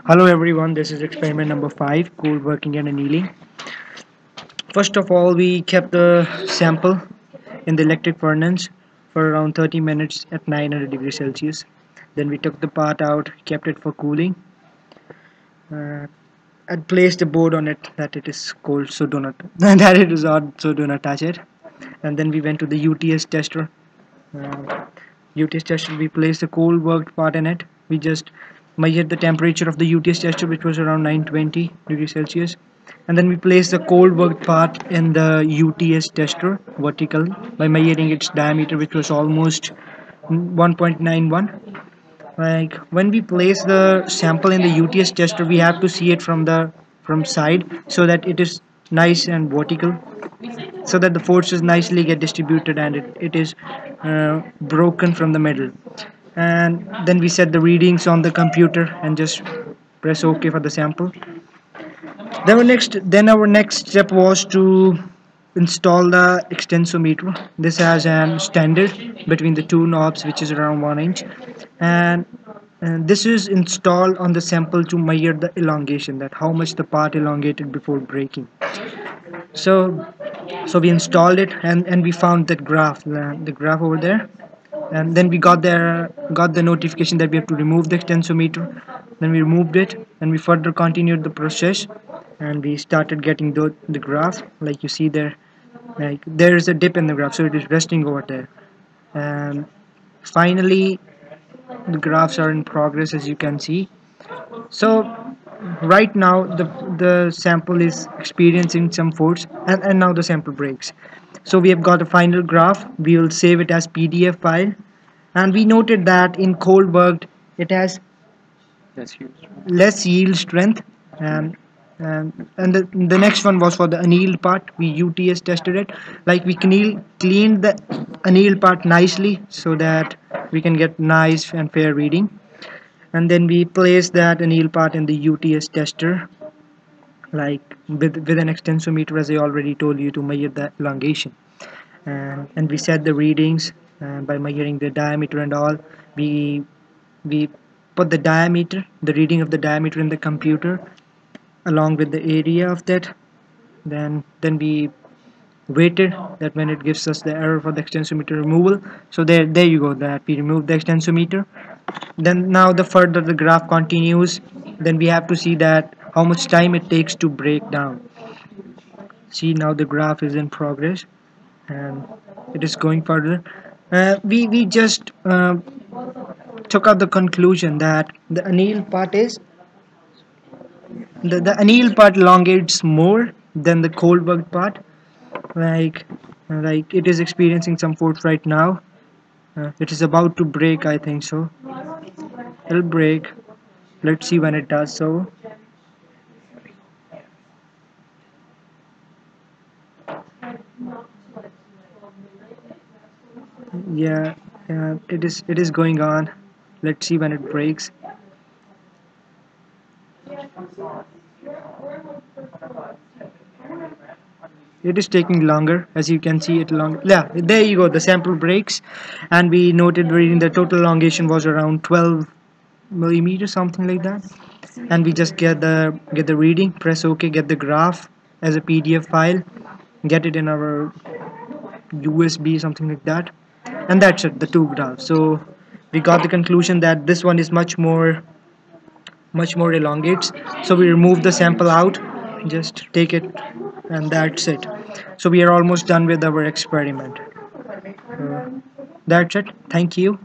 Hello everyone, this is experiment number 5, cold working and annealing. First of all, we kept the sample in the electric furnace for around 30 minutes at 900 degrees Celsius. Then we took the part out, kept it for cooling, uh, and placed a board on it that it is cold, so do not that it is hot, so do not touch it. And then we went to the UTS tester. UTS tester, we placed the cold worked part in it. We just measured the temperature of the UTS tester, which was around 920 degrees Celsius, and then we placed the cold worked part in the UTS tester vertical by measuring its diameter, which was almost 1.91. Like when we place the sample in the UTS tester, we have to see it from side so that it is nice and vertical, so that the forces nicely get distributed and it is broken from the middle. And then we set the readings on the computer and just press OK for the sample. Then our next step was to install the extensometer. This has an standard between the two knobs, which is around 1 inch, and this is installed on the sample to measure the elongation, that how much the part elongated before breaking. So we installed it, and we found that graph, the graph over there, and then we got the notification that we have to remove the extensometer. Then we removed it, and we further continued the process, and we started getting the graph, like you see there. Like there is a dip in the graph, so it is resting over there. And finally the graphs are in progress, as you can see. So right now the sample is experiencing some force, and now the sample breaks. So we have got a final graph. We will save it as PDF file, and we noted that in cold worked it has less yield strength. And and, and the, the next one was for the annealed part. We UTS tested it, like we cleaned the annealed part nicely so that we can get nice and fair reading. And then we place that anneal part in the UTS tester, like with an extensometer, as I already told you, to measure the elongation. And we set the readings by measuring the diameter and all. We we put the reading of the diameter in the computer along with the area of that. Then we waited that when it gives us the error for the extensometer removal. So there you go, that we removed the extensometer. Then now the further the graph continues, then we have to see that how much time it takes to break down. See, now the graph is in progress and it is going further. We just took out the conclusion that the anneal part elongates more than the cold worked part. like like it is experiencing some force right now. It is about to break, I think so. It'll break. Let's see when it does so. Yeah, it is going on. Let's see when it breaks. It is taking longer, as you can see it long. Yeah, there you go, the sample breaks, and we noted reading the total elongation was around 12 millimeters, something like that. And we just get the reading, press OK, get the graph as a PDF file, get it in our USB, something like that, and that's it, the two graphs. So we got the conclusion that this one is much more elongates. So we remove the sample out, just take it, and that's it. So we are almost done with our experiment. That's it. Thank you.